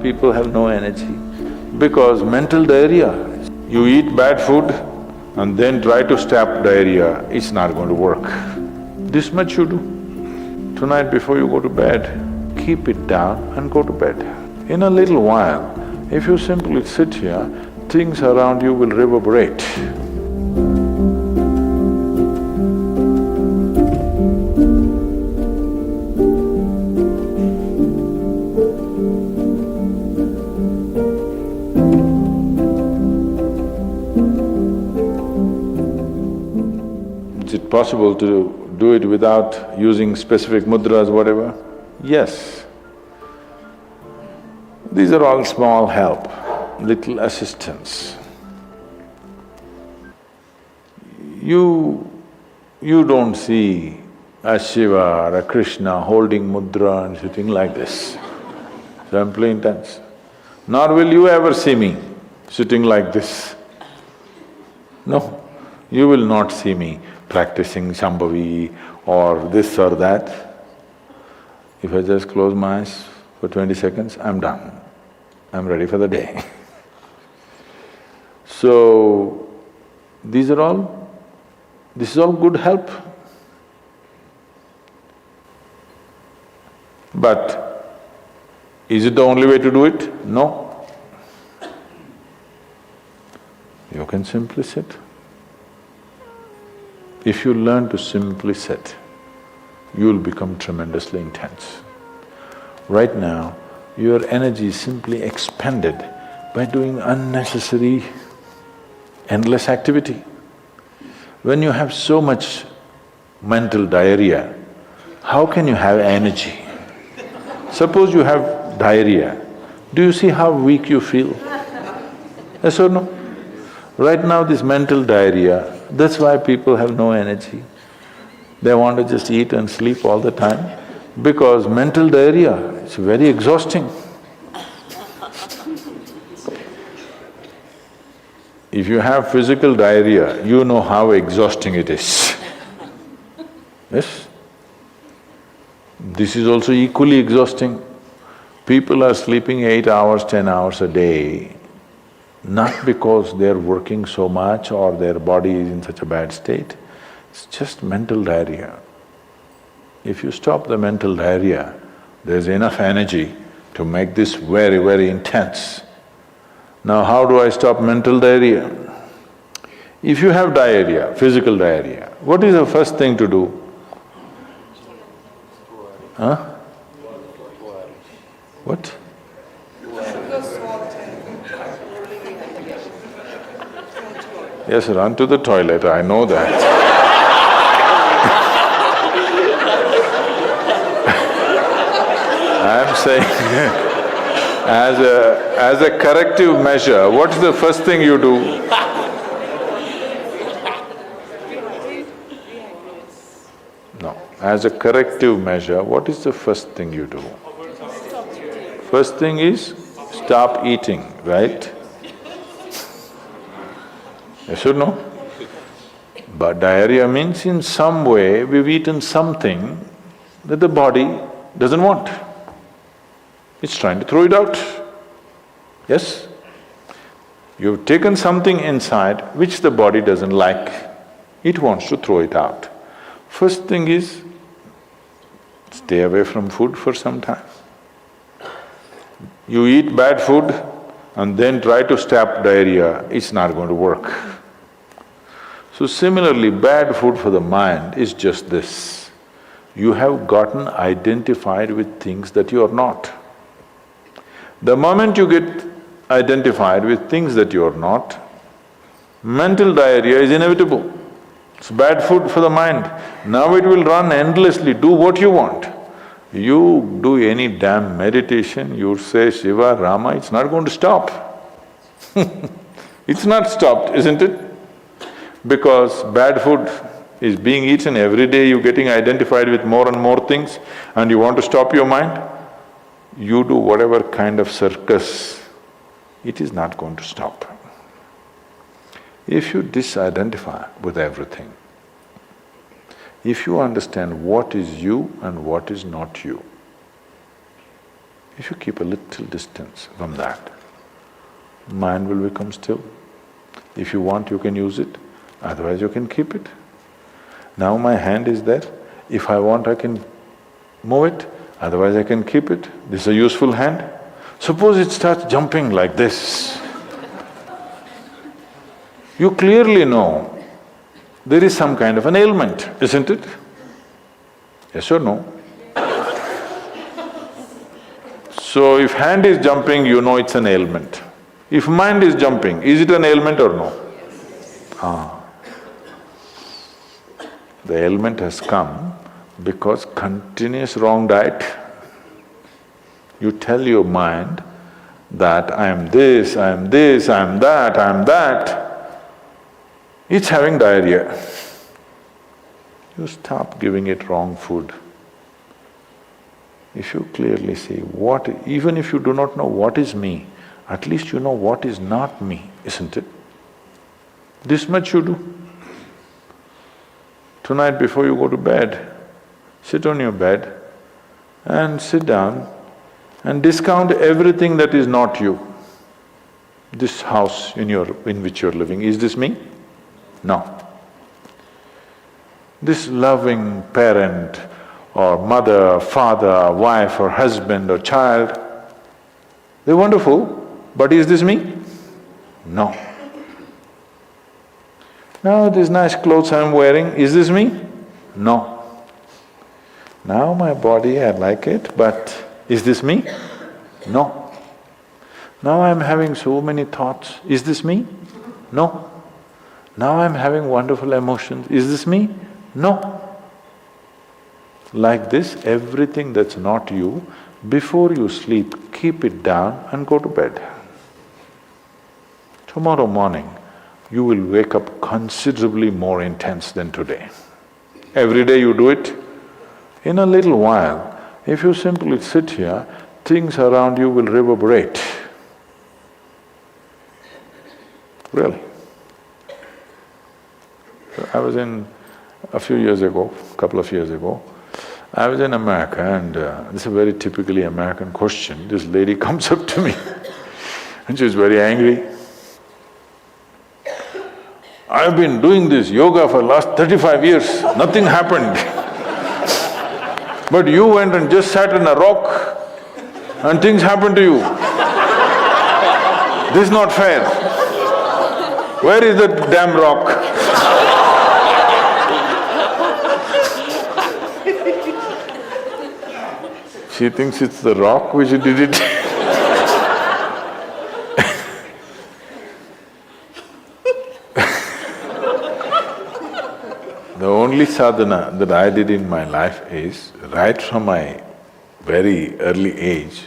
people have no energy? Because mental diarrhea. You eat bad food and then try to stop diarrhea, it's not going to work. This much you do. Tonight before you go to bed, keep it down and go to bed. In a little while, if you simply sit here, things around you will reverberate. Is it possible to do it without using specific mudras, whatever? Yes. These are all small help, little assistance. You don't see a Shiva or a Krishna holding mudra and sitting like this, simply intense. Nor will you ever see me sitting like this. No, you will not see me practicing Shambhavi or this or that. If I just close my eyes for 20 seconds, I'm done. I'm ready for the day. So, this is all good help. But is it the only way to do it? No. You can simply sit. If you learn to simply sit, you'll become tremendously intense. Right now, your energy is simply expended by doing unnecessary, endless activity. When you have so much mental diarrhea, how can you have energy? Suppose you have diarrhea, do you see how weak you feel? Yes or no? Right now this mental diarrhea, that's why people have no energy. They want to just eat and sleep all the time because mental diarrhea is very exhausting. If you have physical diarrhea, you know how exhausting it is. Yes? This is also equally exhausting. People are sleeping 8 hours, 10 hours a day, not because they're working so much or their body is in such a bad state, it's just mental diarrhea. If you stop the mental diarrhea, there's enough energy to make this very, very intense. Now how do I stop mental diarrhea? If you have diarrhea, physical diarrhea, what is the first thing to do? Huh? What? Yes, run to the toilet, I know that. I'm saying as a corrective measure, what's the first thing you do? No, as a corrective measure, what is the first thing you do? First thing is stop eating, right? Yes or no? But diarrhea means in some way we've eaten something that the body doesn't want. It's trying to throw it out. Yes? You've taken something inside which the body doesn't like, it wants to throw it out. First thing is, stay away from food for some time. You eat bad food and then try to stop diarrhea, it's not going to work. So similarly, bad food for the mind is just this. You have gotten identified with things that you are not. The moment you get identified with things that you are not, mental diarrhea is inevitable. It's bad food for the mind. Now it will run endlessly, do what you want. You do any damn meditation, you say Shiva, Rama, it's not going to stop. It's not stopped, isn't it? Because bad food is being eaten every day, you're getting identified with more and more things and you want to stop your mind, you do whatever kind of circus, it is not going to stop. If you disidentify with everything, if you understand what is you and what is not you, If you keep a little distance from that, mind will become still. If you want, you can use it, otherwise you can keep it. Now my hand is there, if I want I can move it, otherwise I can keep it. This is a useful hand. Suppose it starts jumping like this. You clearly know there is some kind of an ailment, isn't it? Yes or no? So if hand is jumping, you know it's an ailment. If mind is jumping, is it an ailment or no? The ailment has come because continuous wrong diet. You tell your mind that I am this, I am this, I am that, I am that. It's having diarrhea. You stop giving it wrong food. If you clearly see what… even if you do not know what is me, at least you know what is not me, isn't it? This much you do. Tonight before you go to bed, sit on your bed and sit down and discount everything that is not you. This house in which you're living, is this me? No. This loving parent or mother, father, wife or husband or child, they're wonderful, but is this me? No. Now these nice clothes I'm wearing, is this me? No. Now my body, I like it, but is this me? No. Now I'm having so many thoughts, is this me? No. Now I'm having wonderful emotions, is this me? No. Like this, everything that's not you, before you sleep, keep it down and go to bed. Tomorrow morning, you will wake up considerably more intense than today. Every day you do it. In a little while, if you simply sit here, things around you will reverberate. Really. So I was in… a few years ago, couple of years ago, I was in America and this is a very typically American question. This lady comes up to me and she's very angry. I've been doing this yoga for last 35 years, nothing happened. But you went and just sat on a rock and things happened to you. This is not fair. Where is the damn rock? She thinks it's the rock which did it. The only sadhana that I did in my life is, right from my very early age,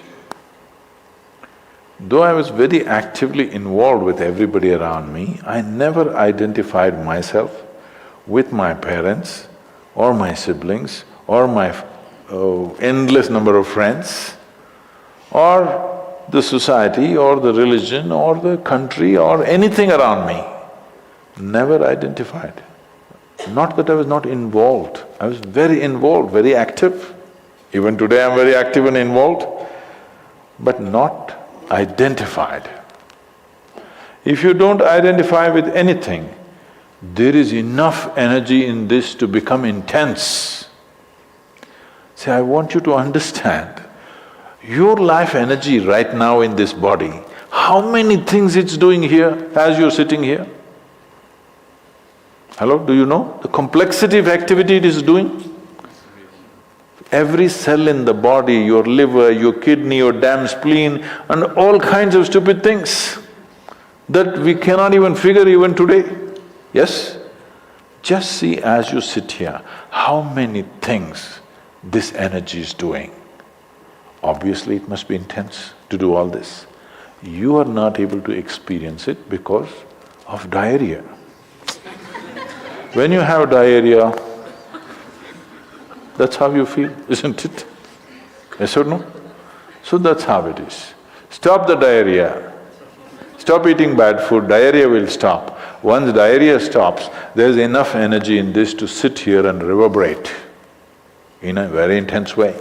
though I was very actively involved with everybody around me, I never identified myself with my parents or my siblings or my endless number of friends or the society or the religion or the country or anything around me. Never identified. Not that I was not involved, I was very involved, very active. Even today I'm very active and involved, but not identified. If you don't identify with anything, there is enough energy in this to become intense. See, I want you to understand, your life energy right now in this body, how many things it's doing here as you're sitting here? Hello, do you know the complexity of activity it is doing? Every cell in the body, your liver, your kidney, your damn spleen and all kinds of stupid things that we cannot even figure even today. Yes? Just see as you sit here, how many things this energy is doing. Obviously it must be intense to do all this. You are not able to experience it because of diarrhea. When you have diarrhea, that's how you feel, isn't it? Yes or no? So that's how it is. Stop the diarrhea. Stop eating bad food, diarrhea will stop. Once diarrhea stops, there's enough energy in this to sit here and reverberate in a very intense way.